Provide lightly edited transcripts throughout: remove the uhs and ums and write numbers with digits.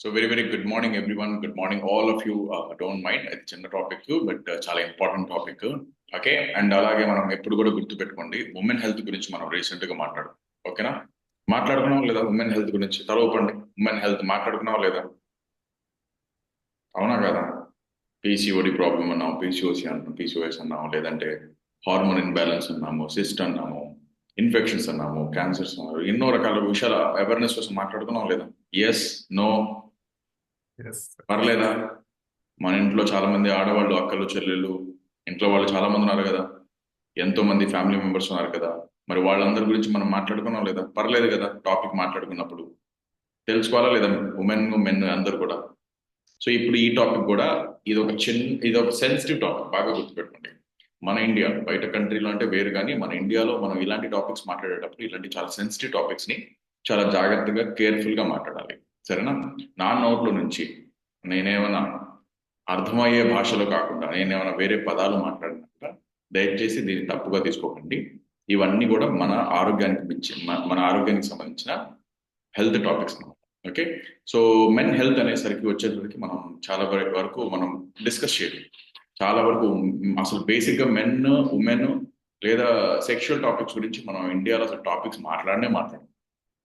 So very very good morning everyone. Good morning all of you. Don't mind, అది చిన్న topic but చాలా important topic. Okay, and అలాగే మనం ఎప్పుడు కూడా గుర్తు పెట్టుకోండి, ఉమెన్ హెల్త్ గురించి మనం రీసెంట్ గా మాట్లాడు. ఓకేనా? మాట్లాడుకున్నాం లేదా ఉమెన్ హెల్త్ గురించి? తలవపండి. ఉమెన్ హెల్త్ మాట్లాడుకున్నావా లేదా? అవునా కదా? పీసీఓడి ప్రాబ్లం అన్నాము, పీసీఓసి అన్నాము, పీసీఓఎస్ అన్నాము, లేదంటే హార్మోన్ ఇన్బ్యాలెన్స్ అన్నాము, సిస్ట్ అన్నాము, ఇన్ఫెక్షన్స్ అన్నాము, క్యాన్సర్స్ అన్నాము, ఎన్నో రకాల విషయాల అవేర్నెస్ కోసం మాట్లాడుకున్నాం లేదా? Yes, no, yes. పర్లేదా? మన ఇంట్లో చాలా మంది ఆడవాళ్ళు, అక్కలు, చెల్లెళ్ళు, ఇంట్లో వాళ్ళు చాలా మంది ఉన్నారు కదా, ఎంతో మంది ఫ్యామిలీ మెంబర్స్ ఉన్నారు కదా. మరి వాళ్ళందరి గురించి మనం మాట్లాడుకున్నాం లేదా? పర్లేదు కదా టాపిక్ మాట్లాడుకున్నప్పుడు? తెలుసుకోవాలా లేదా? ఉమెన్ మెన్ అందరు కూడా. సో ఇప్పుడు ఈ టాపిక్ కూడా, ఇది ఒక సెన్సిటివ్ టాపిక్, బాగా గుర్తుపెట్టుకోండి. మన ఇండియా, బయట కంట్రీలో అంటే వేరు, కానీ మన ఇండియాలో మనం ఇలాంటి టాపిక్స్ మాట్లాడేటప్పుడు ఇలాంటి చాలా సెన్సిటివ్ టాపిక్స్ ని చాలా జాగ్రత్తగా కేర్ఫుల్ గా మాట్లాడాలి. సరేనా? నా నోట్లో నుంచి నేనేమైనా అర్థమయ్యే భాషలో కాకుండా నేనేమైనా వేరే పదాలు మాట్లాడినట్టుగా దయచేసి దీన్ని తప్పుగా తీసుకోకండి. ఇవన్నీ కూడా మన ఆరోగ్యానికి మన ఆరోగ్యానికి సంబంధించిన హెల్త్ టాపిక్స్ అన్నమాట. ఓకే. సో మెన్ హెల్త్ అనేసరికి వచ్చేసరికి మనం చాలా వరకు మనం డిస్కస్ చేయాలి. చాలా వరకు అసలు బేసిక్ గా మెన్, ఉమెన్ లేదా సెక్షువల్ టాపిక్స్ గురించి మనం ఇండియాలో అసలు టాపిక్స్ మాట్లాడడం.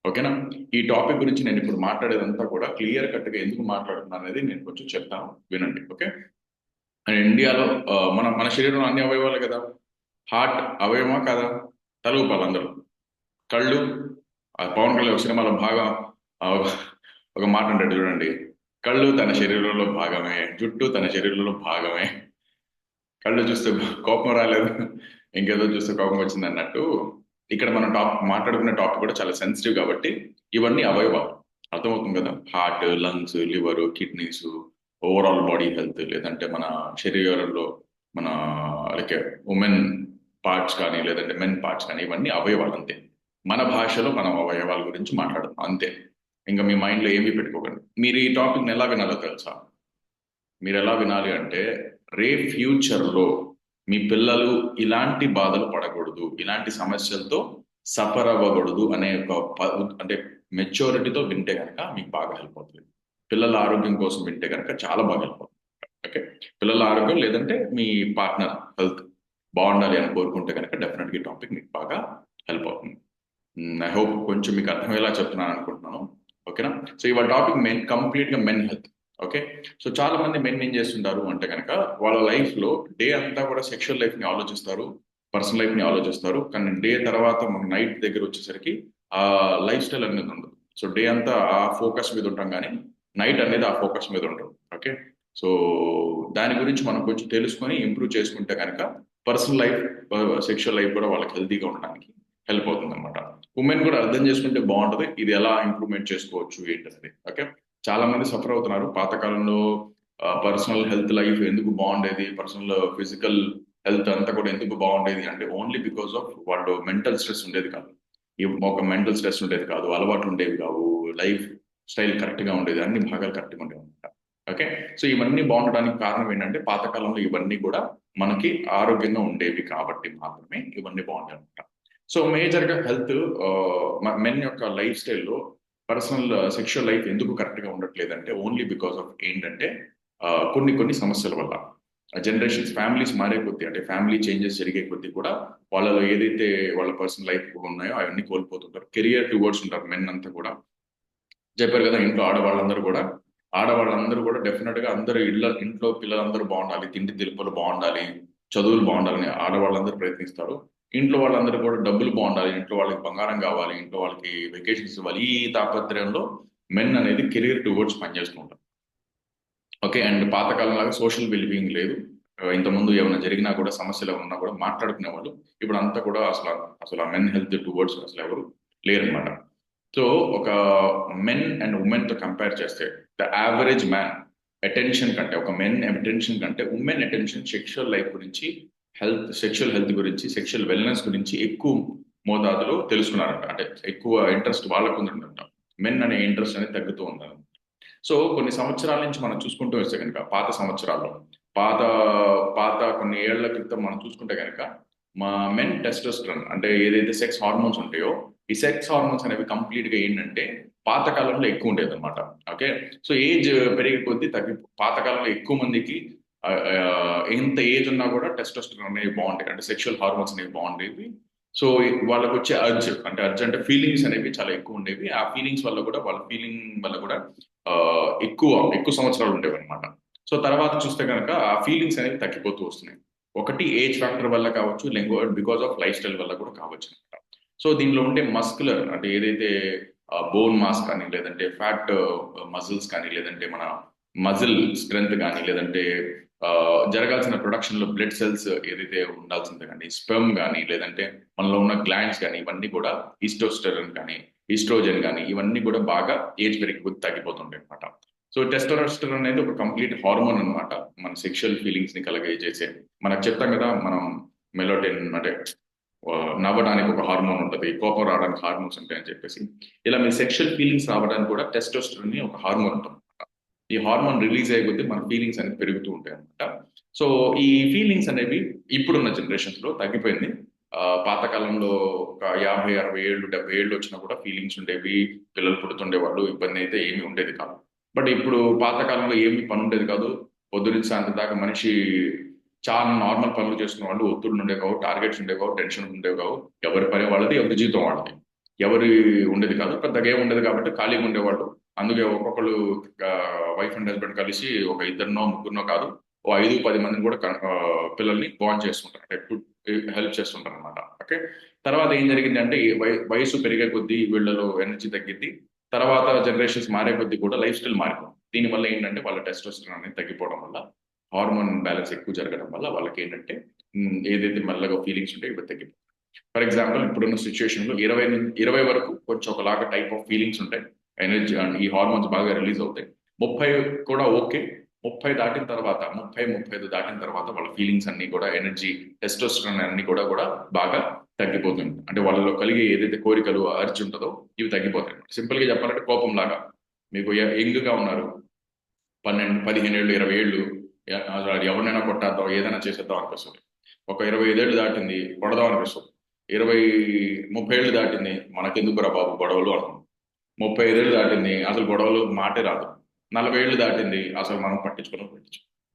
ఓకేనా? ఈ టాపిక్ గురించి నేను ఇప్పుడు మాట్లాడేదంతా కూడా క్లియర్ కట్ గా ఎందుకు మాట్లాడుతున్నాను అనేది నేను కొంచెం చెప్తాను, వినండి. ఓకే. అండ్ ఇండియాలో మన మన శరీరంలో అన్ని అవయవాలు కదా. హార్ట్ అవయవమా కదా? తలుగుపాలి అందరూ. కళ్ళు, పవన్ కళ్యాణ్ ఒక సినిమాలో భాగం, ఆ, ఒక మాట అంటాడు చూడండి, కళ్ళు తన శరీరంలో భాగమే, జుట్టు తన శరీరంలో భాగమే. కళ్ళు చూస్తే కోపం రాలేదు, ఇంకేదో చూస్తే కోపం వచ్చింది అన్నట్టు. ఇక్కడ మనం మాట్లాడుకునే టాపిక్ కూడా చాలా సెన్సిటివ్ కాబట్టి ఇవన్నీ అవయవాలు. అర్థమవుతుంది కదా? Heart, lungs, liver, kidneys, overall body health, లేదంటే మన శరీరంలో మన లైక్ ఉమెన్ పార్ట్స్ కానీ లేదంటే మెన్ పార్ట్స్ కానీ, ఇవన్నీ అవయవాలు అంతే. మన భాషలో మనం అవయవాల గురించి మాట్లాడుతాం అంతే. ఇంకా మీ మైండ్లో ఏమీ పెట్టుకోకండి. మీరు ఈ టాపిక్ని ఎలా వినాలో తెలుసా? మీరు ఎలా వినాలి అంటే, రేపు ఫ్యూచర్లో మీ పిల్లలు ఇలాంటి బాధలు పడకూడదు, ఇలాంటి సమస్యలతో సఫర్ అవ్వకూడదు అనే ఒక అంటే మెచ్యూరిటీతో వింటే కనుక మీకు బాగా హెల్ప్ అవుతుంది. పిల్లల ఆరోగ్యం కోసం వింటే కనుక చాలా బాగా హెల్ప్ అవుతుంది. ఓకే. పిల్లల ఆరోగ్యం లేదంటే మీ పార్ట్నర్ హెల్త్ బాగుండాలి అని కోరుకుంటే కనుక డెఫినెట్గా ఈ టాపిక్ మీకు బాగా హెల్ప్ అవుతుంది. ఐ హోప్ కొంచెం మీకు అర్థమయ్యేలా చెప్తున్నాను అనుకుంటున్నాను. ఓకేనా? సో ఇవాళ టాపిక్ కంప్లీట్ గా మెన్ హెల్త్. ఓకే. సో చాలా మంది మెన్ ఏం చేస్తుంటారు అంటే కనుక, వాళ్ళ లైఫ్ లో డే అంతా కూడా సెక్షువల్ లైఫ్ ని ఆలోచిస్తారు, పర్సనల్ లైఫ్ ని ఆలోచిస్తారు, కానీ డే తర్వాత మన నైట్ దగ్గర వచ్చేసరికి ఆ లైఫ్ స్టైల్ అనేది ఉండదు. సో డే అంతా ఆ ఫోకస్ మీద ఉంటాం, కానీ నైట్ అనేది ఆ ఫోకస్ మీద ఉండదు. ఓకే. సో దాని గురించి మనం కొంచెం తెలుసుకొని ఇంప్రూవ్ చేసుకుంటే కనుక పర్సనల్ లైఫ్, సెక్షువల్ లైఫ్ కూడా వాళ్ళకి హెల్తీగా ఉండడానికి హెల్ప్ అవుతుంది అనమాట. ఉమెన్ కూడా అర్థం చేసుకుంటే బాగుంటది, ఇది ఎలా ఇంప్రూవ్మెంట్ చేసుకోవచ్చు ఏంటనేది. ఓకే. చాలా మంది సఫర్ అవుతున్నారు. పాతకాలంలో పర్సనల్ హెల్త్ లైఫ్ ఎందుకు బాగుండేది, పర్సనల్ ఫిజికల్ హెల్త్ అంతా కూడా ఎందుకు బాగుండేది అంటే ఓన్లీ బికాస్ ఆఫ్ వాళ్ళు మెంటల్ స్ట్రెస్ ఉండేది కాదు. ఒక మెంటల్ స్ట్రెస్ ఉండేది కాదు, అలవాట్లు ఉండేవి కావు, లైఫ్ స్టైల్ కరెక్ట్ గా ఉండేది, అన్ని భాగాలు కరెక్ట్గా ఉండేవి అనమాట. ఓకే. సో ఇవన్నీ బాగుండడానికి కారణం ఏంటంటే పాతకాలంలో ఇవన్నీ కూడా మనకి ఆరోగ్యంగా ఉండేవి కాబట్టి మాత్రమే ఇవన్నీ బాగుంటాయి అనమాట. సో మేజర్ గా హెల్త్, మెన్ యొక్క లైఫ్ స్టైల్లో పర్సనల్ సెక్షువల్ లైఫ్ ఎందుకు కరెక్ట్ గా ఉండట్లేదంటే ఓన్లీ బికాస్ ఆఫ్ ఏంటంటే కొన్ని కొన్ని సమస్యల వల్ల. జనరేషన్స్, ఫ్యామిలీస్ మారే కొద్దీ, అంటే ఫ్యామిలీ చేంజెస్ జరిగే కొద్దీ కూడా వాళ్ళలో ఏదైతే వాళ్ళ పర్సనల్ లైఫ్ ఉన్నాయో అవన్నీ కోల్పోతుంటారు. కెరియర్ టువర్డ్స్ ఉంటారు మెన్ అంతా కూడా. చెప్పారు కదా, ఇంట్లో ఆడవాళ్ళందరూ కూడా డెఫినెట్ గా అందరూ ఇంట్లో పిల్లలందరూ బాగుండాలి, తిండి తిరుపలు బాగుండాలి, చదువులు బాగుండాలని ఆడవాళ్ళందరూ ప్రయత్నిస్తారు. ఇంట్లో వాళ్ళందరూ కూడా డబ్బులు బాగుండాలి, ఇంట్లో వాళ్ళకి బంగారం కావాలి, ఇంట్లో వాళ్ళకి వెకేషన్స్ ఇవ్వాలి, ఈ తాపత్రయంలో మెన్ అనేది కెరీర్ టువర్డ్స్ పనిచేస్తూ ఉంటారు. ఓకే. అండ్ పాతకాలం లాగా సోషల్ వెల్బీయింగ్ లేదు. ఇంతకుముందు ఏమైనా జరిగినా కూడా, సమస్యలు ఏమైనా ఉన్నా కూడా మాట్లాడుకునే వాళ్ళు. ఇప్పుడు అంతా కూడా అసలు ఆ మెన్ హెల్త్ టువర్డ్స్ అసలు ఎవరు లేరనమాట. సో ఒక మెన్ అండ్ ఉమెన్ తో కంపేర్ చేస్తే, ద యావరేజ్ మ్యాన్ అటెన్షన్ కంటే, ఒక మెన్ అటెన్షన్ కంటే ఉమెన్ అటెన్షన్ సెక్షువల్ లైఫ్ గురించి, సెక్షువల్ హెల్త్ గురించి, సెక్షువల్ వెల్నెస్ గురించి ఎక్కువ మోతాదులో తెలుసుకున్నారంట. అంటే ఎక్కువ ఇంట్రెస్ట్ వాళ్ళకు ఉందంట. మెన్ అనే ఇంట్రెస్ట్ అనేది తగ్గుతూ ఉండాలి. సో కొన్ని సంవత్సరాల నుంచి మనం చూసుకుంటూ వస్తే కనుక, పాత సంవత్సరాల్లో, పాత పాత కొన్ని ఏళ్ల క్రితం మనం చూసుకుంటే కనుక, మా మెన్ టెస్టోస్టెరాన్ అంటే ఏదైతే సెక్స్ హార్మోన్స్ ఉంటాయో, ఈ సెక్స్ హార్మోన్స్ అనేవి కంప్లీట్ గా ఏంటంటే పాతకాలంలో ఎక్కువ ఉండేది అనమాట. ఓకే, సో ఏజ్ పెరిగే కొద్దీ పాతకాలంలో ఎక్కువ మందికి ఎంత ఏజ్ ఉన్నా కూడా టెస్టోస్టెరాన్ అనేవి బాగుంటాయి, అంటే సెక్షువల్ హార్మోన్స్ అనేవి బాగుండేవి. సో వాళ్ళకి వచ్చే అర్జ్ అంటే ఫీలింగ్స్ అనేవి చాలా ఎక్కువ ఉండేవి. ఆ ఫీలింగ్స్ వల్ల కూడా వాళ్ళ ఫీలింగ్ వల్ల కూడా ఆ, ఎక్కువ ఎక్కువ సంవత్సరాలు ఉండేవి అనమాట. సో తర్వాత చూస్తే కనుక ఆ ఫీలింగ్స్ అనేవి తగ్గిపోతూ వస్తున్నాయి. ఒకటి ఏజ్ ఫ్యాక్టర్ వల్ల కావచ్చు, లేకపోతే బికాస్ ఆఫ్ లైఫ్ స్టైల్ వల్ల కూడా కావచ్చు అనమాట. సో దీనిలో ఉండే మస్కులర్ అంటే ఏదైతే బోన్ మాస్ కానీ, లేదంటే ఫ్యాట్ మజిల్స్ కానీ, లేదంటే మన మజిల్ స్ట్రెంగ్త్ కానీ, లేదంటే ఆ, జరగాల్సిన ప్రొడక్షన్ లో బ్లడ్ సెల్స్ ఏదైతే ఉండాల్సింది కానీ, స్పెర్మ్ కానీ, లేదంటే మనలో ఉన్న గ్లాండ్స్ కానీ, ఇవన్నీ కూడా ఈస్టోస్టెరాన్ కానీ, ఈస్ట్రోజన్ కానీ, ఇవన్నీ కూడా బాగా ఏజ్ పెరిగి తగ్గిపోతుంటాయి అనమాట. సో టెస్టోస్టెరాన్ అనేది ఒక కంప్లీట్ హార్మోన్ అన్నమాట, మన సెక్షువల్ ఫీలింగ్స్ ని కలిగజేసే. మనకు చెప్తాం కదా మనం మెలోటిన్ అంటే నవ్వడానికి ఒక హార్మోన్ ఉంటుంది, కోపం రావడానికి హార్మోన్స్ ఉంటాయని చెప్పేసి, ఇలా మీ సెక్షువల్ ఫీలింగ్స్ రావడానికి కూడా టెస్టోస్టెరాన్ ని ఒక హార్మోన్ ఉంటుంది. ఈ హార్మోన్ రిలీజ్ అయ్యే కొద్దీ మన ఫీలింగ్స్ అనేవి పెరుగుతూ ఉంటాయి అనమాట. సో ఈ ఫీలింగ్స్ అనేవి ఇప్పుడున్న జనరేషన్స్ లో తగ్గిపోయింది. పాతకాలంలో ఒక 50, 60 ఏళ్ళు, 70 ఏళ్ళు వచ్చినా కూడా ఫీలింగ్స్ ఉండేవి, పిల్లలు పుడుతుండే వాళ్ళు, ఇబ్బంది అయితే ఏమీ ఉండేది కాదు. బట్ ఇప్పుడు పాతకాలంలో ఏమీ పని ఉండేది కాదు. పొద్దున్న సాయంత్రం దాకా మనిషి చాలా నార్మల్ పనులు చేసుకునే వాళ్ళు, ఒత్తిడులు ఉండేవి కావు, టార్గెట్స్ ఉండేవి కావు, టెన్షన్ ఉండేవి కావు. ఎవరి పని వాళ్ళది, ఎవరి జీవితం వాళ్ళది, ఎవరి ఉండేది కాదు, పెద్దగా ఏమి ఉండేది కాబట్టి ఖాళీగా ఉండేవాళ్ళు. అందుకే ఒక్కొక్కరు వైఫ్ అండ్ హస్బెండ్ కలిసి ఒక ఇద్దరినో ముగ్గురునో కాదు, ఓ 5, 10 మందిని కూడా పిల్లల్ని బాండ్ చేస్తుంటారు, అంటే హెల్ప్ చేస్తుంటారు అనమాట. ఓకే, తర్వాత ఏం జరిగింది అంటే వయసు పెరిగే కొద్దీ వీళ్ళలో ఎనర్జీ తగ్గింది. తర్వాత జనరేషన్స్ మారే కొద్దీ కూడా లైఫ్ స్టైల్ మారిపోయింది. దీనివల్ల ఏంటంటే వాళ్ళ టెస్టోస్టెరాన్ అనేది తగ్గిపోవడం వల్ల, హార్మోన్ బ్యాలెన్స్ ఎక్కువ జరగడం వల్ల వాళ్ళకి ఏంటంటే ఏదైతే మెల్లగా ఫీలింగ్స్ ఉంటాయో ఇవి తగ్గిపోతాయి. ఫర్ ఎగ్జాంపుల్ ఇప్పుడున్న సిచ్యువేషన్ లో 20 వరకు కొంచెం ఒకలాగా టైప్ ఆఫ్ ఫీలింగ్స్ ఉంటాయి, ఎనర్జీ అండ్ ఈ హార్మోన్స్ బాగా రిలీజ్ అవుతాయి. 30 కూడా ఓకే. 30 దాటిన తర్వాత, 35 దాటిన తర్వాత వాళ్ళ ఫీలింగ్స్ అన్ని కూడా, ఎనర్జీ, టెస్టోస్టెరాన్ అన్ని కూడా బాగా తగ్గిపోతుంది. అంటే వాళ్ళలో కలిగే ఏదైతే కోరికలు, అర్జ్ ఉంటుందో ఇవి తగ్గిపోతాయి. సింపుల్ గా చెప్పాలంటే కోపం లాగా. మీకు యంగ్ గా ఉన్నారు, 12, 15 ఏళ్ళు, 20 ఏళ్ళు, ఎవరినైనా కొట్టేద్దాం, ఏదైనా చేసేద్దాం అనిపిస్తుంది. ఒక 25 ఏళ్ళు దాటింది, కొడదాం అనిపిస్తుంది. 30 ఏళ్ళు దాటింది, మనకెందుకురా బాబు గొడవలు అనుకుంటాం. 35 ఏళ్ళు దాటింది, అసలు గొడవలు మాటే రాదు. 40 ఏళ్ళు దాటింది, అసలు మనం పట్టించుకో,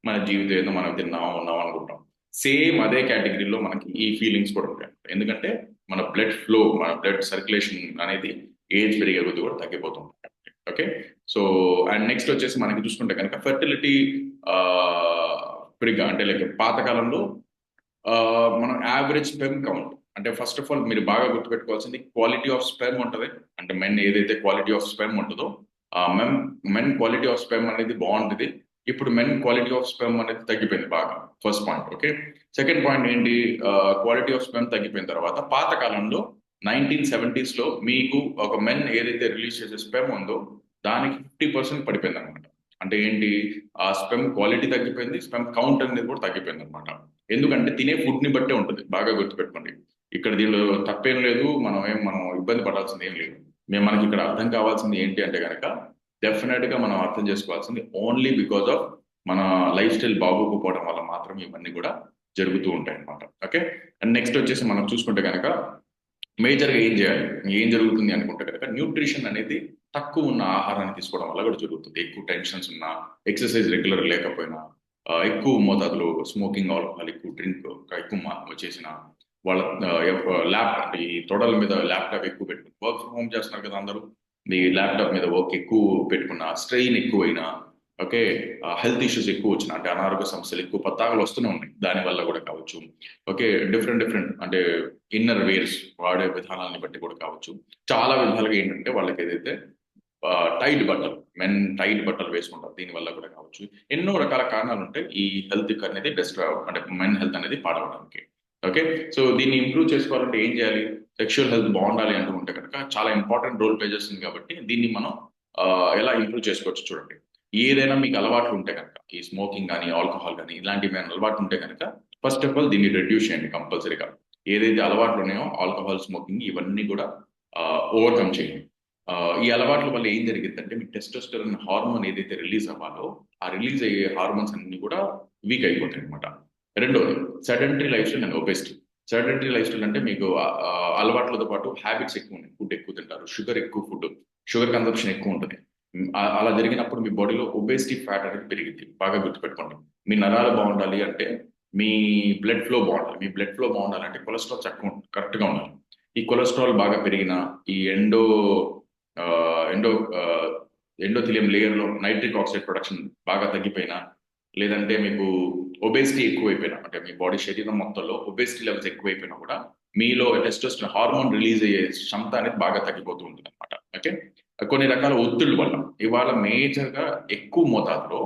మన జీవితం ఏదో మనం తిన్నాం ఉన్నాం అనుకుంటాం. సేమ్ అదే కేటగిరీలో మనకి ఈ ఫీలింగ్స్ కూడా ఉంటాయి. ఎందుకంటే మన బ్లడ్ ఫ్లో, మన బ్లడ్ సర్క్యులేషన్ అనేది ఏజ్ పెరిగే కొద్ది కూడా తగ్గిపోతుంది. ఓకే, సో అండ్ నెక్స్ట్ వచ్చేసి మనకి చూసుకుంటే కనుక ఫెర్టిలిటీ పెరిగా, అంటే లైక్ పాతకాలంలో మనం యావరేజ్ స్పెర్మ్ కౌంట్, అంటే ఫస్ట్ ఆఫ్ ఆల్ మీరు బాగా గుర్తుపెట్టుకోవాల్సింది క్వాలిటీ ఆఫ్ స్పెర్మ్ ఉంటుంది. అంటే మెన్ ఏదైతే క్వాలిటీ ఆఫ్ స్పెర్మ్ ఉంటుందో, men men quality of sperm అనేది బాగుంటుంది. ఇప్పుడు మెన్ క్వాలిటీ ఆఫ్ స్పెర్మ్ అనేది తగ్గిపోయింది బాగా, first point. Okay, second point ఏంటి, క్వాలిటీ ఆఫ్ స్పెర్మ్ తగ్గిపోయిన తర్వాత పాత కాలంలో 1970s లో మీకు ఒక మెన్ ఏదైతే రిలీజ్ చేసే స్పెర్మ్ ఉందో దానికి 50% పడిపోయింది అనమాట. అంటే ఏంటి, ఆ స్పెర్మ్ క్వాలిటీ తగ్గిపోయింది, స్పెర్మ్ కౌంట్ అనేది కూడా తగ్గిపోయింది అనమాట. ఎందుకంటే తినే ఫుడ్ ని బట్టే ఉంటుంది, బాగా గుర్తుపెట్టుకోండి. ఇక్కడ దీనిలో తప్పేం లేదు, మనం ఇబ్బంది పడాల్సింది ఏం లేదు. మనకి ఇక్కడ అర్థం కావాల్సింది ఏంటి అంటే కనుక, డెఫినెట్ గా మనం అర్థం చేసుకోవాల్సింది ఓన్లీ బికాస్ ఆఫ్ మన లైఫ్ స్టైల్ బాగోకపోవడం వల్ల మాత్రమే ఇవన్నీ కూడా జరుగుతూ ఉంటాయి అనమాట. ఓకే, అండ్ నెక్స్ట్ వచ్చేసి మనం చూసుకుంటే కనుక మేజర్గా ఏం చేయాలి, ఏం జరుగుతుంది అనుకుంటే కనుక, న్యూట్రిషన్ అనేది తక్కువ ఉన్న ఆహారాన్ని తీసుకోవడం వల్ల కూడా జరుగుతుంది. ఎక్కువ టెన్షన్స్ ఉన్నా, ఎక్సర్సైజ్ రెగ్యులర్ లేకపోయినా, ఎక్కువ మోతాదులో స్మోకింగ్, ఆల్కహాల్, ఎక్కువ డ్రింక్ ఎక్కువ చేసిన వాళ్ళ, ల్యాప్ అంటే ఈ తొడల మీద ల్యాప్టాప్ ఎక్కువ పెట్టుకుని వర్క్ ఫ్రమ్ హోమ్ చేస్తున్నారు కదా అందరూ, మీ ల్యాప్టాప్ మీద వర్క్ ఎక్కువ పెట్టుకున్న, స్ట్రెయిన్ ఎక్కువైనా, ఓకే, హెల్త్ ఇష్యూస్ ఎక్కువ వచ్చిన, అంటే అనారోగ్య సమస్యలు ఎక్కువ పత్తాగలు వస్తూనే ఉన్నాయి, దాని వల్ల కూడా కావచ్చు. ఓకే, డిఫరెంట్ అంటే ఇన్నర్ వేర్స్ వాడే విధానాన్ని బట్టి కూడా కావచ్చు. చాలా విధాలుగా ఏంటంటే వాళ్ళకి ఏదైతే టైట్ బట్టలు, మెన్ టైట్ బట్టలు వేసుకుంటారు, దీని వల్ల కూడా కావచ్చు. ఎన్నో రకాల కారణాలు ఉంటాయి ఈ హెల్త్ అనేది బెస్ట్, అంటే మెన్ హెల్త్ అనేది పాడవడానికి. ఓకే, సో దీన్ని ఇంప్రూవ్ చేసుకోవాలంటే ఏం చేయాలి, సెక్షువల్ హెల్త్ బాగుండాలి అనుకుంటే కనుక చాలా ఇంపార్టెంట్ రోల్ ప్లే చేస్తుంది. కాబట్టి దీన్ని మనం ఆ, ఎలా ఇంప్రూవ్ చేసుకోవచ్చు చూడండి. ఏదైనా మీకు అలవాట్లు ఉంటే కనుక, ఈ స్మోకింగ్ కానీ, ఆల్కహాల్ కానీ, ఇలాంటివి ఏమైనా అలవాట్లు ఉంటే కనుక, ఫస్ట్ ఆఫ్ ఆల్ దీన్ని రెడ్యూస్ చేయండి కంపల్సరీగా. ఏదైతే అలవాట్లు ఉన్నాయో, ఆల్కహాల్, స్మోకింగ్, ఇవన్నీ కూడా ఓవర్కమ్ చేయండి. ఆ, ఈ అలవాట్ల వల్ల ఏం జరిగిందంటే మీ టెస్టోస్టెరాన్ హార్మోన్ ఏదైతే రిలీజ్ అవ్వాలో, ఆ రిలీజ్ అయ్యే హార్మోన్స్ అన్ని కూడా వీక్ అయిపోతాయి అనమాట. రెండోది sedentary life style and obesity. Sedentary life style అంటే మీకు అలవాట్లతో పాటు హ్యాబిట్స్ ఎక్కువ ఉన్నాయి, ఫుడ్ ఎక్కువ తింటారు, షుగర్ ఎక్కువ ఫుడ్, షుగర్ కన్సంప్షన్ ఎక్కువ ఉంటుంది. అలా జరిగినప్పుడు మీ బాడీలో ఒబేసిటీ ఫ్యాట్ అనేది పెరిగింది. బాగా గుర్తుపెట్టుకోండి. మీ నరాలు బాగుండాలి అంటే మీ బ్లడ్ ఫ్లో బాగుండాలి. మీ బ్లడ్ ఫ్లో బాగుండాలంటే కొలెస్ట్రాల్ చక్కగా కరెక్ట్గా ఉండాలి. ఈ కొలెస్ట్రాల్ బాగా పెరిగిన ఈ ఆ, ఎండో ఆ, ఎండోథిలియం లేయర్లో నైట్రిక్ ఆక్సైడ్ ప్రొడక్షన్ బాగా తగ్గిపోయినా, లేదంటే మీకు ఒబేసిటీ ఎక్కువైపోయినా, అంటే మీ బాడీ శరీరం మొత్తంలో ఒబేసిటీ లెవెల్స్ ఎక్కువైపోయినా కూడా మీలో టెస్టోస్టెరాన్ హార్మోన్ రిలీజ్ అయ్యే క్షమత అనేది బాగా తగ్గిపోతూ ఉంటుంది అనమాట. ఓకే. కొన్ని రకాల ఒత్తిళ్ళ వల్ల ఇవాళ మేజర్గా ఎక్కువ మోతాదులో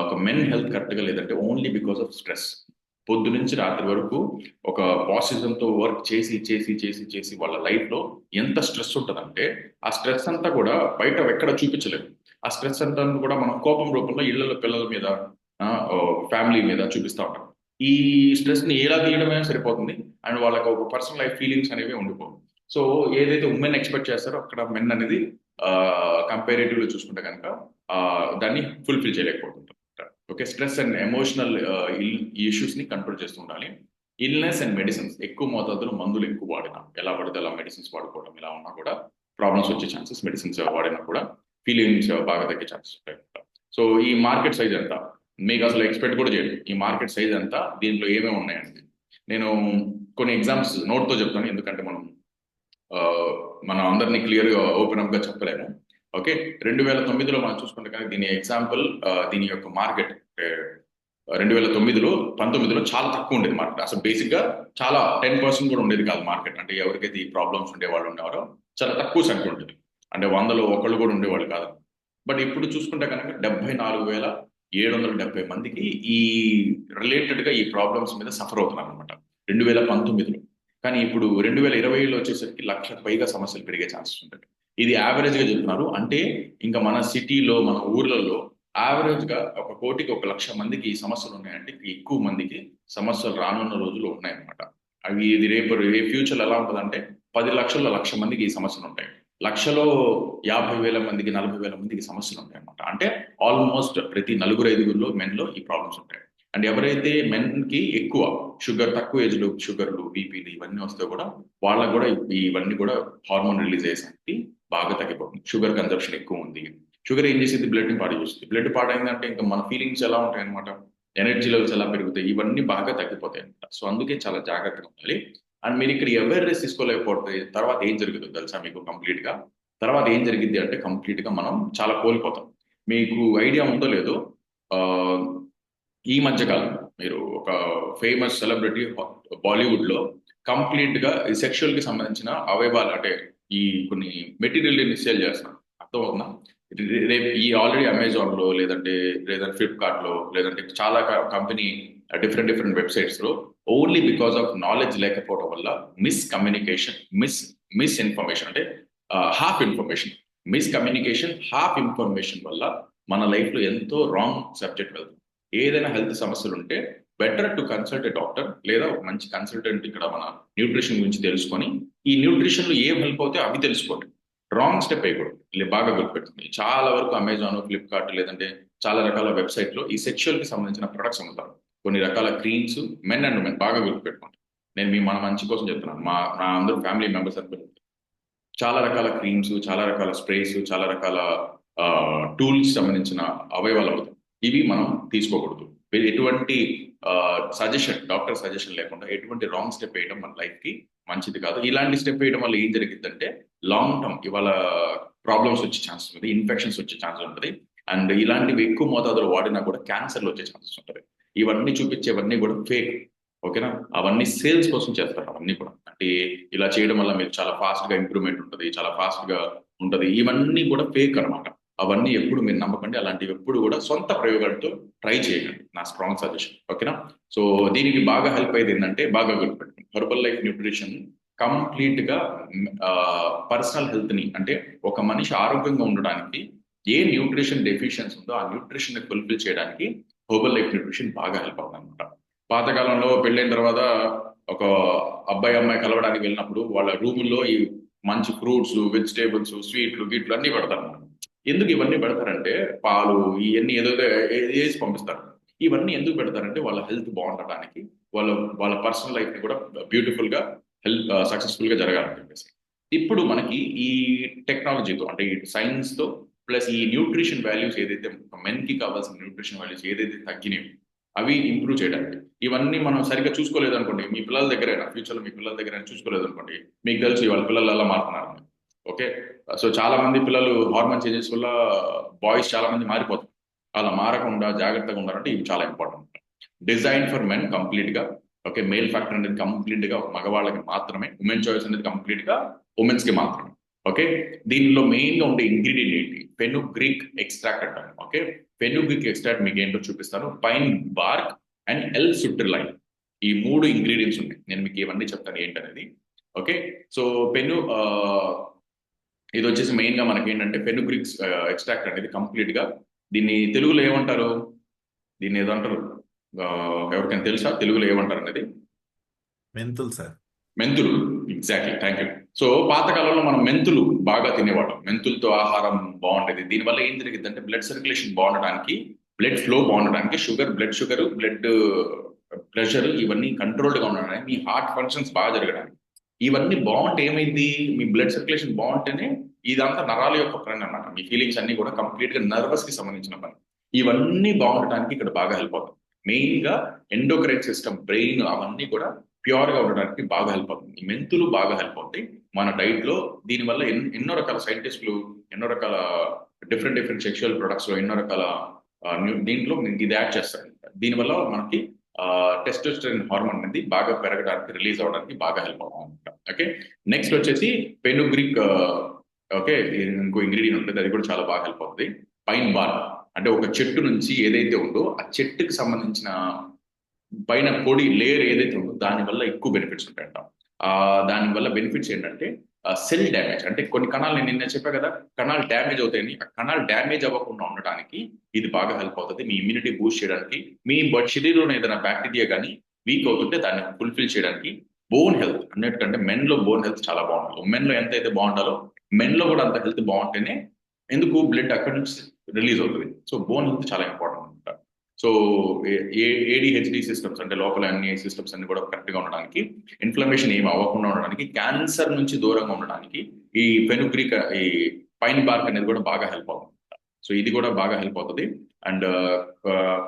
ఒక మెన్ హెల్త్ కరెక్ట్గా లేదంటే ఓన్లీ బికాస్ ఆఫ్ స్ట్రెస్. పొద్దు నుంచి రాత్రి వరకు ఒక పాసిజంతో వర్క్ చేసి చేసి చేసి చేసి వాళ్ళ లైఫ్లో ఎంత స్ట్రెస్ ఉంటుందంటే ఆ స్ట్రెస్ అంతా కూడా బయట ఎక్కడ చూపించలేదు. ఆ స్ట్రెస్ అంతా కూడా మనం కోపం రూపంలో ఇళ్లలో పిల్లల మీద, ఫ్యామిలీ మీద చూపిస్తూ ఉంటాం. ఈ స్ట్రెస్ ని ఎలా తీయడమే సరిపోతుంది. అండ్ వాళ్ళకి ఒక పర్సనల్ లైఫ్ ఫీలింగ్స్ అనేవి ఉండిపోవు. సో ఏదైతే ఉమెన్ ఎక్స్పెక్ట్ చేస్తారో అక్కడ మెన్ అనేది కంపారిటివ్లో చూసుకుంటే కనుక దాన్ని ఫుల్ఫిల్ చేయలేకపోతుంటారు. Okay. Stress and emotional issues ని కంట్రోల్ చేస్తూ ఉండాలి. ఇల్నెస్ అండ్ మెడిసిన్స్ ఎక్కువ మోతాదులో మందులు ఎక్కువ వాడినా, ఎలా పడితే అలా మెడిసిన్స్ వాడుకోవడం ఇలా ఉన్నా కూడా ప్రాబ్లమ్స్ వచ్చే ఛాన్సెస్, మెడిసిన్స్ వాడినా కూడా ఫీలింగ్స్ బాగా తగ్గే ఛాన్సెస్ ఉంటాయి. సో ఈ మార్కెట్ సైజ్ ఎంత మీకు అసలు ఎక్స్పెక్ట్ కూడా చేయలేదు. ఈ మార్కెట్ సైజ్ ఎంత, దీంట్లో ఏమేమి ఉన్నాయండి. నేను కొన్ని ఎగ్జామ్స్ నోట్తో చెప్తాను, ఎందుకంటే ఆ, మనం అందరినీ క్లియర్గా ఓపెన్ అప్గా చెప్పలేము. ఓకే. 2009లో మనం చూసుకుంటే కానీ దీని ఎగ్జాంపుల్, దీని యొక్క మార్కెట్ 2009లో 19లో చాలా తక్కువ ఉండేది మార్కెట్. అసలు బేసిక్గా చాలా 10% కూడా ఉండేది కాదు మార్కెట్. అంటే ఎవరికైతే ఈ ప్రాబ్లమ్స్ ఉండేవాళ్ళు ఉండేవారో చాలా తక్కువ సంఖ్య ఉంటుంది. అంటే 100లో ఒకళ్ళు కూడా ఉండేవాళ్ళు కాదు. బట్ ఇప్పుడు చూసుకుంటే కనుక 74,770 మందికి ఈ రిలేటెడ్గా ఈ ప్రాబ్లమ్స్ మీద సఫర్ అవుతున్నారు అనమాట 2019లో. కానీ ఇప్పుడు 2020లో వచ్చేసరికి లక్షకు పైగా సమస్యలు పెరిగే ఛాన్సెస్ ఉంటాయి. ఇది యావరేజ్ గా చెప్తున్నారు. అంటే ఇంకా మన సిటీలో మన ఊర్లలో యావరేజ్ గా ఒక కోటికి 1,00,000 మందికి ఈ సమస్యలు ఉన్నాయంటే ఎక్కువ మందికి సమస్యలు రానున్న రోజులు ఉన్నాయన్నమాట. అవి ఇది రేపు ఫ్యూచర్ ఎలా ఉంటుందంటే 10 లక్షల 1,00,000 మందికి ఈ సమస్యలు ఉంటాయి. లక్షలో 50,000 మందికి 40,000 మందికి సమస్యలు ఉంటాయి అన్నమాట. అంటే ఆల్మోస్ట్ ప్రతి నలుగురు ఐదుగురులో మెన్లో ఈ ప్రాబ్లమ్స్ ఉంటాయి. అండ్ ఎవరైతే మెన్ కి ఎక్కువ షుగర్, తక్కువ ఏజ్ లో షుగర్లు, బీపీలు ఇవన్నీ వస్తే కూడా వాళ్ళకు కూడా ఇవన్నీ కూడా హార్మోన్ రిలీజ్ అయ్యేసరికి బాగా తగ్గిపోతుంది. షుగర్ కన్సంప్షన్ ఎక్కువ ఉంది. షుగర్ ఏం చేసేది? బ్లడ్ ని పాడు చేస్తుంది. బ్లడ్ పాడైందంటే ఇంకా మన ఫీలింగ్స్ ఎలా ఉంటాయి అనమాట, ఎనర్జీ లెవెల్స్ ఎలా పెరుగుతాయి, ఇవన్నీ బాగా తగ్గిపోతాయి అనమాట. సో అందుకే చాలా జాగ్రత్తగా ఉండాలి. అండ్ మీరు ఇక్కడ అవేర్నెస్ తీసుకోలేకపోతే తర్వాత ఏం జరుగుతుందో తెలుసా మీకు కంప్లీట్ గా? తర్వాత ఏం జరిగింది అంటే కంప్లీట్ గా మనం చాలా కోల్పోతాం. మీకు ఐడియా ఉందో లేదో, ఆ, ఈ మధ్య కాలం మీరు ఒక ఫేమస్ సెలబ్రిటీ బాలీవుడ్ లో కంప్లీట్ గా ఈ సెక్షువల్ కి సంబంధించిన అవయవాలు, అంటే ఈ కొన్ని మెటీరియల్ సేల్ చేస్తున్నారు. అర్థమవుతుందా? రేపు ఈ ఆల్రెడీ అమెజాన్ లో లేదంటే ఫ్లిప్కార్ట్ లో లేదంటే చాలా కంపెనీ డిఫరెంట్ డిఫరెంట్ వెబ్సైట్స్ లో ఓన్లీ బికాస్ ఆఫ్ నాలెడ్జ్ లేకపోవడం వల్ల మిస్కమ్యూనికేషన్, మిస్ఇన్ఫర్మేషన్, అంటే half information, miscommunication, half information వల్ల మన లైఫ్ లో ఎంతో రాంగ్ సబ్జెక్ట్ వెళ్తుంది. ఏదైనా హెల్త్ సమస్యలు ఉంటే better to consult a doctor లేదా ఒక మంచి కన్సల్టెంట్ ఇక్కడ మన న్యూట్రిషన్ గురించి తెలుసుకొని ఈ న్యూట్రిషన్ లో ఏం హెల్ప్ అవుతాయో అవి తెలుసుకోండి. రాంగ్ స్టెప్ వేయకూడదు. బాగా గుర్తుపెట్టుకుంది. చాలా వరకు అమెజాన్, ఫ్లిప్కార్ట్ లేదంటే చాలా రకాల వెబ్సైట్ లో ఈ సెక్షువల్ కి సంబంధించిన ప్రొడక్ట్స్ అమ్ముతారు. కొన్ని రకాల క్రీమ్స్, మెన్ అండ్ ఉమెన్ బాగా గుర్తుపెట్టుకోండి. నేను మన మంచి కోసం చెప్తున్నాను. నా అందరూ ఫ్యామిలీ మెంబర్స్ అనుకుంటున్నాను. చాలా రకాల క్రీమ్స్, చాలా రకాల స్ప్రేస్, చాలా రకాల టూల్స్ సంబంధించిన అవయవాలు అవుతాయి. ఇవి మనం తీసుకోకూడదు. ఎటువంటి సజెషన్, డాక్టర్ సజెషన్ లేకుండా ఎటువంటి రాంగ్ స్టెప్ వేయడం మన లైఫ్ కి మంచిది కాదు. ఇలాంటి స్టెప్ వేయడం వల్ల ఏం జరిగిందంటే లాంగ్ టర్మ్ ఇవాళ ప్రాబ్లమ్స్ వచ్చే ఛాన్సెస్ ఉంటుంది, ఇన్ఫెక్షన్స్ వచ్చే ఛాన్సెస్ ఉంటుంది. అండ్ ఇలాంటివి ఎక్కువ మోతాదులో వాడినా కూడా క్యాన్సర్లు వచ్చే ఛాన్సెస్ ఉంటుంది. ఇవన్నీ చూపించేవన్నీ కూడా ఫేక్. ఓకేనా? అవన్నీ సేల్స్ కోసం చేస్తారు. అవన్నీ కూడా అంటే ఇలా చేయడం వల్ల మీకు చాలా ఫాస్ట్ గా ఇంప్రూవ్మెంట్ ఉంటుంది, చాలా ఫాస్ట్ గా ఉంటుంది. ఇవన్నీ కూడా ఫేక్ అనమాట. అవన్నీ ఎప్పుడు మీరు నమ్మకండి. అలాంటివి ఎప్పుడు కూడా సొంత ప్రయోగాలతో ట్రై చేయండి. నా స్ట్రాంగ్ సజెషన్. ఓకేనా? సో దీనికి బాగా హెల్ప్ అయ్యేది ఏంటంటే బాగా గుర్తుపెట్టండి, హెర్బల్ లైఫ్ న్యూట్రిషన్ కంప్లీట్ గా పర్సనల్ హెల్త్ ని, అంటే ఒక మనిషి ఆరోగ్యంగా ఉండడానికి ఏ న్యూట్రిషన్ డెఫిషియన్సీ ఉందో ఆ న్యూట్రిషన్ ని ఫుల్ఫిల్ చేయడానికి హెర్బల్ లైఫ్ న్యూట్రిషన్ బాగా హెల్ప్ అవుతుంది అనమాట. పాతకాలంలో పెళ్ళైన తర్వాత ఒక అబ్బాయి అమ్మాయి కలవడానికి వెళ్ళినప్పుడు వాళ్ళ రూముల్లో ఈ మంచి ఫ్రూట్స్, వెజిటేబుల్స్, స్వీట్లు, గిట్లు అన్ని పెడతారు. ఎందుకు ఇవన్నీ పెడతారంటే పాలు ఇవన్నీ ఏదో వేసి పంపిస్తారు. ఇవన్నీ ఎందుకు పెడతారంటే వాళ్ళ హెల్త్ బాగుండడానికి, వాళ్ళ వాళ్ళ పర్సనల్ లైఫ్ ని కూడా బ్యూటిఫుల్ గా హెల్త్ సక్సెస్ఫుల్ గా జరగాలని చెప్పేసి. ఇప్పుడు మనకి ఈ టెక్నాలజీతో అంటే ఈ సైన్స్ తో ప్లస్ ఈ న్యూట్రిషన్ వాల్యూస్ ఏదైతే మెన్ కి కావాల్సిన న్యూట్రిషన్ వాల్యూస్ ఏదైతే తగ్గినాయి అవి ఇంప్రూవ్ చేయడానికి ఇవన్నీ మనం సరిగ్గా చూసుకోలేదు అనుకోండి, మీ పిల్లల దగ్గరైనా ఫ్యూచర్ లో మీ పిల్లల దగ్గర చూసుకోలేదు అనుకోండి, మీకు తెలిసి వాళ్ళ పిల్లలు అలా మారుతున్నారు. ఓకే, సో చాలా మంది పిల్లలు హార్మోన్ చేంజెస్ వల్ల బాయ్స్ చాలా మంది మారిపోతారు. అలా మారకుండా జాగ్రత్తగా ఉండాలంటే ఇవి చాలా important. Design for men complete గా. ఓకే, మేల్ ఫ్యాక్టర్ అనేది కంప్లీట్ గా మగవాళ్ళకి మాత్రమే, ఉమెన్ చాయిస్ అనేది కంప్లీట్ గా ఉమెన్స్ కి మాత్రమే. ఓకే, దీనిలో మెయిన్ గా ఉండే ఇంగ్రీడియంట్ ఏంటి? ఫెనుగ్రీక్ ఎక్స్ట్రాక్ట్ అంటాను. ఓకే, ఫెనుగ్రీక్ ఎక్స్ట్రాక్ట్ మీకు ఏంటో చూపిస్తాను. పైన్ బార్క్ అండ్ ఎల్ సుట్రిలైన్, ఈ మూడు ఇంగ్రీడియంట్స్ ఉన్నాయి. నేను మీకు ఇవన్నీ చెప్తాను ఏంటనేది. ఓకే, సో పెను ఇది వచ్చేసి మెయిన్ గా మనకి ఏంటంటే ఫెనుగ్రీక్ ఎక్స్ట్రాక్ట్ అనేది కంప్లీట్ గా, దీన్ని తెలుగులో ఏమంటారు? దీన్ని ఏదంటారు? ఆ, ఎవరికైనా తెలుసా తెలుగులో ఏమంటారు అనేది? మెంతుల్ సార్. మెంతులు. Exactly, thank you. సో పాతకాలంలో మనం మెంతులు బాగా తినేవాళ్ళం, మెంతులతో ఆహారం బాగుండేది. దీనివల్ల ఏం జరిగింది అంటే బ్లడ్ సర్క్యులేషన్ బాగుండడానికి, బ్లడ్ ఫ్లో బాగుండడానికి, బ్లడ్ షుగర్, బ్లడ్ ప్రెషర్ ఇవన్నీ కంట్రోల్డ్ గా ఉండడానికి, మీ హార్ట్ ఫంక్షన్స్ బాగా జరగడానికి, ఇవన్నీ బాగుంటే ఏమైంది? మీ బ్లడ్ సర్క్యులేషన్ బాగుంటేనే ఇదంతా నరాల యొక్క పని అన్నమాట. మీ ఫీలింగ్స్ అన్ని కూడా కంప్లీట్ గా నర్వస్ కి సంబంధించిన పని. ఇవన్నీ బాగుండడానికి ఇక్కడ బాగా హెల్ప్ అవుతుంది. మెయిన్ గా ఎండోక్రైన్ సిస్టమ్, బ్రెయిన్ అవన్నీ కూడా ప్యూర్ గా ఉండడానికి బాగా హెల్ప్ అవుతుంది. ఈ మెంతులు బాగా హెల్ప్ అవుతాయి మన డైట్ లో. దీనివల్ల ఎన్నో రకాల సైంటిస్టులు ఎన్నో రకాల డిఫరెంట్ డిఫరెంట్ సెక్షువల్ ప్రొడక్ట్స్ లో ఎన్నో రకాల దీంట్లో ఇది యాడ్ చేస్తారు. దీనివల్ల మనకి టెస్టోస్టెరాన్ హార్మోన్ అనేది బాగా పెరగడానికి, రిలీజ్ అవడానికి బాగా హెల్ప్ అవుతుంది. ఓకే, నెక్స్ట్ వచ్చేసి పెనుగ్రీక్. ఓకే, ఇంకో ఇంగ్రీడియంట్ ఉంటుంది, అది కూడా చాలా బాగా హెల్ప్ అవుతుంది. పైన్ బార్ అంటే ఒక చెట్టు నుంచి ఏదైతే ఉందో ఆ చెట్టుకి సంబంధించిన పైన పొడి లేయర్ ఏదైతే ఉందో దాని వల్ల ఎక్కువ బెనిఫిట్స్ ఉంటాయంట. దాని వల్ల బెనిఫిట్స్ ఏంటంటే సెల్ డ్యామేజ్, అంటే కొన్ని కణాలు, నేను నిన్న చెప్పా కదా కణాలు డ్యామేజ్ అవుతాయని, ఆ కణాలు డ్యామేజ్ అవ్వకుండా ఉండడానికి ఇది బాగా హెల్ప్ అవుతుంది. మీ ఇమ్యూనిటీ బూస్ట్ చేయడానికి, మీ శరీరంలో ఏదైనా బ్యాక్టీరియా కానీ వీక్ అవుతుంటే దాన్ని ఫుల్ఫిల్ చేయడానికి. బోన్ హెల్త్ అన్నిటికంటే మెన్ లో బోన్ హెల్త్ చాలా బాగుంటుంది. ఉమెన్ లో ఎంత అయితే బాగుండాలో మెన్ లో కూడా అంత హెల్త్ బాగుంటేనే, ఎందుకు బ్లడ్ అక్కడి నుంచి రిలీజ్ అవుతుంది. సో బోన్ హెల్త్ చాలా ఇంపార్టెంట్ అనమాట. సో ఏడిహెచ్డి సిస్టమ్స్ అంటే లోపల అన్ని సిస్టమ్స్ అన్ని కూడా కరెక్ట్ గా ఉండడానికి, ఇన్ఫ్లమేషన్ ఏమి అవ్వకుండా ఉండడానికి, క్యాన్సర్ నుంచి దూరంగా ఉండడానికి ఈ ఫెనుగ్రీక్, ఈ పైన్ బార్క్ అనేది కూడా బాగా హెల్ప్ అవుతుంది. సో ఇది కూడా బాగా హెల్ప్ అవుతుంది. అండ్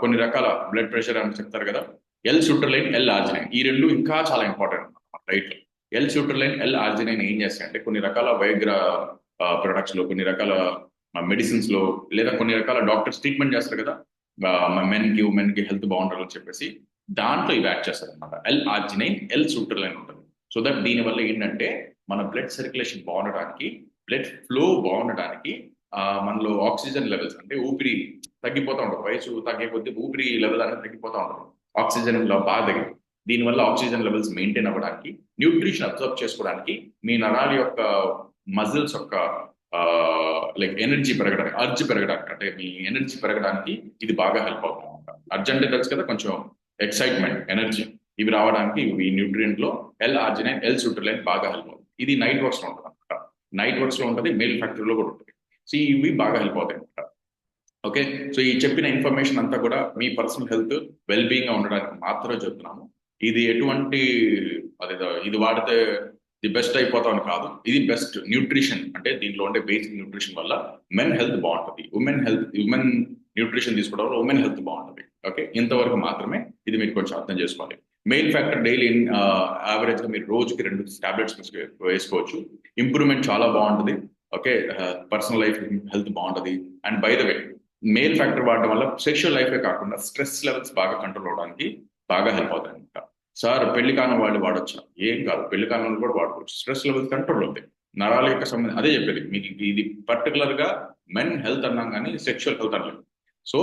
కొన్ని రకాల బ్లడ్ ప్రెషర్ అని చెప్తారు కదా, ఎల్ సుట్రలైన్, ఎల్ ఆర్జినైన్, ఈ రెండు ఇంకా చాలా ఇంపార్టెంట్ అన్నమాట డైట్ లో. ఎల్ సుట్రలైన్, ఎల్ ఆర్జినైన్ ఏం చేస్తాయంటే కొన్ని రకాల వైగ్ర ప్రొడక్ట్స్ లో, కొన్ని రకాల మెడిసిన్స్ లో, లేదా కొన్ని రకాల డాక్టర్స్ ట్రీట్మెంట్ చేస్తారు కదా మెన్ కి ఉమెన్ కి హెల్త్ బాగుండాలని చెప్పేసి, దాంట్లో ఇవి యాడ్ చేస్తారు అనమాట. ఎల్ ఆర్జినైన్, ఎల్ సూటర్లైన్ ఉంటుంది. సో దట్ దీనివల్ల ఏంటంటే మన బ్లడ్ సర్క్యులేషన్ బాగుండడానికి, బ్లడ్ ఫ్లో బాగుండడానికి, మనలో ఆక్సిజన్ లెవెల్స్ అంటే ఊపిరి తగ్గిపోతూ ఉంటుంది, వయసు తగ్గే కొద్దీ ఊపిరి లెవెల్ అనేది తగ్గిపోతూ ఉంటుంది, ఆక్సిజన్ బాగా తగ్గింది. దీనివల్ల ఆక్సిజన్ లెవెల్స్ మెయింటైన్ అవ్వడానికి, న్యూట్రిషన్ అబ్జర్వ్ చేసుకోవడానికి, మీ నరాల యొక్క మజిల్స్ యొక్క లైక్ ఎనర్జీ పెరగడానికి, అర్జ్ పెరగడానికి, అంటే మీ ఎనర్జీ పెరగడానికి ఇది బాగా హెల్ప్ అవుతుంది అనమాట. అర్జ్ అంటే తెలుసు కదా, కొంచెం ఎక్సైట్మెంట్, ఎనర్జీ, ఇవి రావడానికి ఈ న్యూట్రియంట్ లో ఎల్ ఆర్జినైన్, ఎల్ సూటర్లైన్ బాగా హెల్ప్ అవుతుంది. ఇది నైట్ వర్క్స్ లో ఉంటుంది అనమాట. నైట్ వర్క్స్ లో ఉంటుంది, మేల్ ఫ్యాక్టరీలో కూడా ఉంటుంది. సో ఇవి బాగా హెల్ప్ అవుతాయి అనమాట. ఓకే, సో ఈ చెప్పిన ఇన్ఫర్మేషన్ అంతా కూడా మీ పర్సనల్ హెల్త్ వెల్ బీయింగ్ గా ఉండడానికి మాత్రమే చెప్తున్నాము. ఇది ఎటువంటి అది ఇది వాడితే ది బెస్ట్ అయిపోతామని కాదు, ఇది బెస్ట్ న్యూట్రిషన్. అంటే దీంట్లో ఉండే బేసిక్ న్యూట్రిషన్ వల్ల మెన్ హెల్త్ బాగుంటుంది, ఉమెన్ న్యూట్రిషన్ తీసుకోవడం వల్ల ఉమెన్ హెల్త్ బాగుంటుంది. ఓకే, ఇంతవరకు మాత్రమే ఇది మీరు కొంచెం అర్థం చేసుకోవాలి. మెయిల్ ఫ్యాక్టర్ డైలీ యావరేజ్ గా మీరు రోజుకి 2 టాబ్లెట్స్ వేసుకోవచ్చు. ఇంప్రూవ్మెంట్ చాలా బాగుంటుంది. ఓకే, పర్సనల్ లైఫ్ హెల్త్ బాగుంటుంది. And by the way, male factor వాడడం వల్ల సెక్షువల్ లైఫే కాకుండా స్ట్రెస్ లెవెల్స్ బాగా కంట్రోల్ అవడానికి బాగా హెల్ప్ అవుతాయి అనమాట. సార్ పెళ్లి కాని వాళ్ళు వాడొచ్చా? ఏం కాదు, పెళ్లి కాని వాళ్ళు కూడా వాడుకోవచ్చు. స్ట్రెస్ లెవెల్స్ కంట్రోల్ అవుతాయి. నరాల యొక్క సంబంధం అదే చెప్పేది మీకు, ఇది పర్టికులర్ గా మెన్ హెల్త్ అన్నాం కానీ సెక్షువల్ హెల్త్ అనలేదు. సో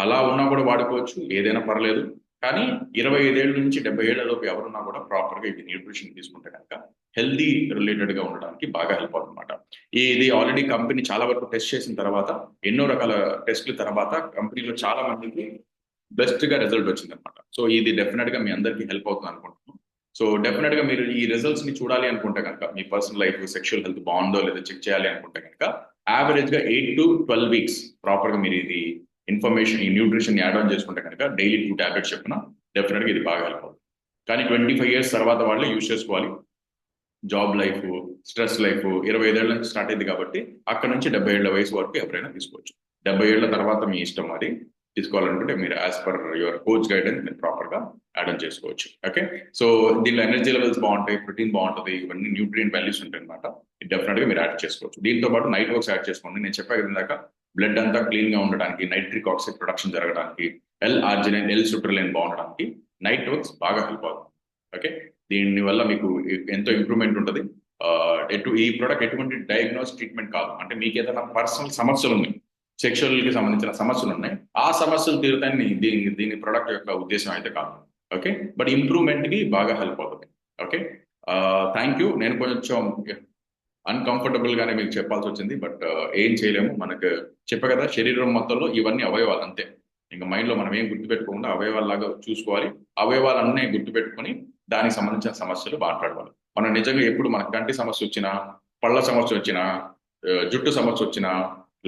అలా ఉన్నా కూడా వాడుకోవచ్చు, ఏదైనా పర్లేదు. కానీ 25 ఏళ్ళ నుంచి 70 ఏళ్లలోపు ఎవరున్నా కూడా ప్రాపర్ గా ఇది న్యూట్రిషన్ తీసుకుంటే కనుక హెల్దీ రిలేటెడ్ గా ఉండడానికి బాగా హెల్ప్ అవుతుంది అనమాట. ఇది ఆల్రెడీ కంపెనీ చాలా వరకు టెస్ట్ చేసిన తర్వాత, ఎన్నో రకాల టెస్ట్ల తర్వాత కంపెనీలో చాలా మందికి బెస్ట్ గా రిజల్ట్ వచ్చింది అనమాట. సో ఇది డెఫినెట్ గా మీ అందరికీ హెల్ప్ అవుతుంది అనుకుంటున్నాను. సో డెఫినెట్ గా మీరు ఈ రిజల్ట్స్ ని చూడాలి అనుకుంటే కనుక, మీ పర్సనల్ లైఫ్ సెక్షువల్ హెల్త్ బాగుందో లేదో చెక్ చేయాలి అనుకుంటే కనుక, యావరేజ్ గా 8 to 12 వీక్స్ ప్రాపర్ గా మీరు ఇది ఇన్ఫర్మేషన్, ఈ న్యూట్రిషన్ యాడ్ ఆన్ చేసుకుంటే కనుక డైలీ 2 టాబ్లెట్స్ చెప్పిన డెఫినెట్ గా ఇది బాగా హెల్ప్ అవుతుంది. కానీ 25 years తర్వాత వాళ్ళు యూజ్ చేసుకోవాలి. జాబ్ లైఫ్, స్ట్రెస్ లైఫ్ 25 ఏళ్ల నుంచి స్టార్ట్ అయింది కాబట్టి అక్కడ నుంచి 70 ఏళ్ల వయసు వరకు ఎవరైనా తీసుకోవచ్చు. 70 ఏళ్ల తర్వాత మీ ఇష్టం అది తీసుకోవాలనుకుంటే మీరు as per your coach guidance మీరు ప్రాపర్ గా యాడ్ ఆన్ చేసుకోవచ్చు. ఓకే, సో దీనిలో ఎనర్జీ లెవెల్స్ బాగుంటాయి, ప్రోటీన్ బాగుంటుంది, ఇవన్నీ న్యూట్రియంట్ వాల్యూస్ ఉంటాయి అనమాట. డెఫినెట్ గా మీరు యాడ్ చేసుకోవచ్చు. దీంతో పాటు నైట్ వర్క్స్ యాడ్ చేసుకోండి. నేను చెప్పాను ఇందాక బ్లడ్ అంతా క్లీన్ గా ఉండడానికి, నైట్రిక్ ఆక్సైడ్ ప్రొడక్షన్ జరగడానికి, ఎల్ ఆర్జినైన్ ఎల్ సుట్రలైన్ బాగుండడానికి నైట్ వర్క్స్ బాగా హెల్ప్ అవుతుంది. ఓకే, దీని వల్ల మీకు ఎంతో ఇంప్రూవ్మెంట్ ఉంటుంది. ఈ ప్రోడక్ట్ ఎటువంటి డయాగ్నోస్ ట్రీట్మెంట్ కాదు. అంటే మీకు ఏదైనా పర్సనల్ సమస్యలు ఉన్నాయి, సెక్షువల్ కి సంబంధించిన సమస్యలు ఉన్నాయి, ఆ సమస్యలు తీరుతాయని దీని ప్రోడక్ట్ యొక్క ఉద్దేశం అయితే కాదు. ఓకే, బట్ ఇంప్రూవ్మెంట్ కి బాగా హెల్ప్ అవుతుంది. Okay, thank you. నేను కొంచెం అన్కంఫర్టబుల్ గానే మీకు చెప్పాల్సి వచ్చింది, బట్ ఏం చేయలేము. మనకు చెప్పే కదా, శరీరం మొత్తంలో ఇవన్నీ అవయవాలు అంతే. ఇంకా మైండ్ లో మనం ఏం గుర్తుపెట్టుకోకుండా అవయవాల్లాగా చూసుకోవాలి. అవయవాలన్నీ గుర్తుపెట్టుకొని దానికి సంబంధించిన సమస్యలు మాట్లాడుకోవాలి. మనం నిజంగా ఎప్పుడు మన కంటి సమస్య వచ్చినా, పళ్ళ సమస్య వచ్చినా, జుట్టు సమస్య వచ్చినా,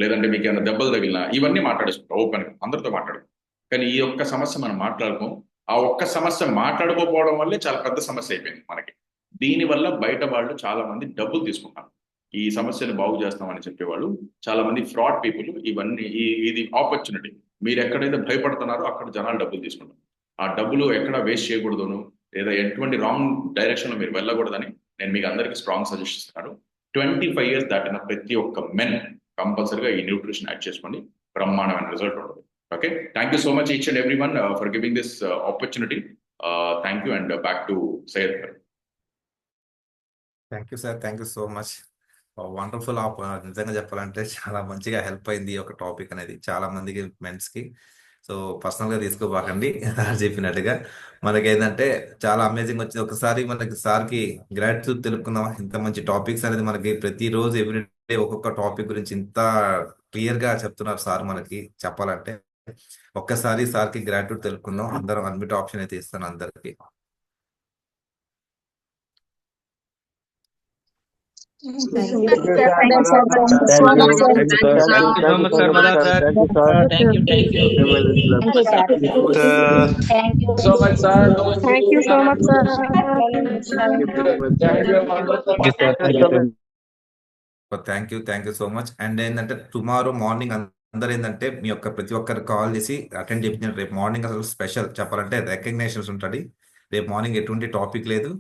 లేదంటే మీకు ఏమైనా దెబ్బలు తగిలినా ఇవన్నీ మాట్లాడేసుకుంటాం ఓపెన్ అందరితో మాట్లాడుకుంటాం. కానీ ఈ ఒక్క సమస్య మనం మాట్లాడుకోం. ఆ ఒక్క సమస్య మాట్లాడుకోకపోవడం వల్లే చాలా పెద్ద సమస్య అయిపోయింది మనకి. దీనివల్ల బయట వాళ్ళు చాలా మంది డబ్బులు తీసుకుంటారు. ఈ సమస్యను బాగు చేస్తామని చెప్పేవాళ్ళు చాలా మంది ఫ్రాడ్ పీపుల్. ఇవన్నీ ఇది ఆపర్చునిటీ. మీరు ఎక్కడైతే భయపడుతున్నారో అక్కడ జనాలు డబ్బులు తీసుకుంటారు. ఆ డబ్బులు ఎక్కడ వేస్ట్ చేయకూడదును, లేదా ఎటువంటి రాంగ్ డైరెక్షన్ లో మీరు వెళ్ళకూడదని నేను మీకు అందరికీ స్ట్రాంగ్ సజెషన్ ఇస్తున్నాను. 25 years దాటిన ప్రతి ఒక్క మెన్ కంపల్సరీగా ఈ న్యూట్రిషన్ యాడ్ చేసుకోండి. బ్రహ్మాండమైన రిజల్ట్ ఉంటుంది. Okay, thank you so much each and every one for giving this opportunity. Thank you and back to Syed garu. Thank you sir, thank you so much. Wonderful. నిజంగా చెప్పాలంటే చాలా మంచిగా హెల్ప్ అయింది ఈ ఒక టాపిక్ అనేది చాలా మందికి, మెన్స్ కి. సో పర్సనల్ గా తీసుకోబాకండి. సార్ చెప్పినట్టుగా మనకి ఏంటంటే చాలా అమేజింగ్ వచ్చింది. ఒకసారి మనకి సార్ కి గ్రాటిట్యూడ్ తెలుపుకుందాం. ఇంత మంచి టాపిక్స్ అనేది మనకి ప్రతిరోజు ఎవ్రీడే ఒక్కొక్క టాపిక్ గురించి ఇంత క్లియర్ గా చెప్తున్నారు సార్ మనకి. చెప్పాలంటే ఒక్కసారి సార్ కి గ్రాటిట్యూడ్ తెలుపుకుందాం. అందరం అడ్మిట్ ఆప్షన్ అయితే ఇస్తాను అందరికి. Thank you. Thank you, sir. Thank you, sir. Thank you so Thank you. much, sir. Thank you, sir. Thank you so much, sir. Madhav sir. Thank you, Thank you. Thank you, sir. Thank you So much, sir. Thank you so much, sir. Thank you so much. And ఏంటంటే tomorrow morning అందరు ఏంటంటే మీ యొక్క ప్రతి ఒక్కరు call చేసి attend చేయించిన రేపు morning అసలు స్పెషల్ చెప్పాలంటే రికగ్నేషన్స్ ఉంటుంది. రేపు మార్నింగ్ ఎటువంటి టాపిక్ లేదు.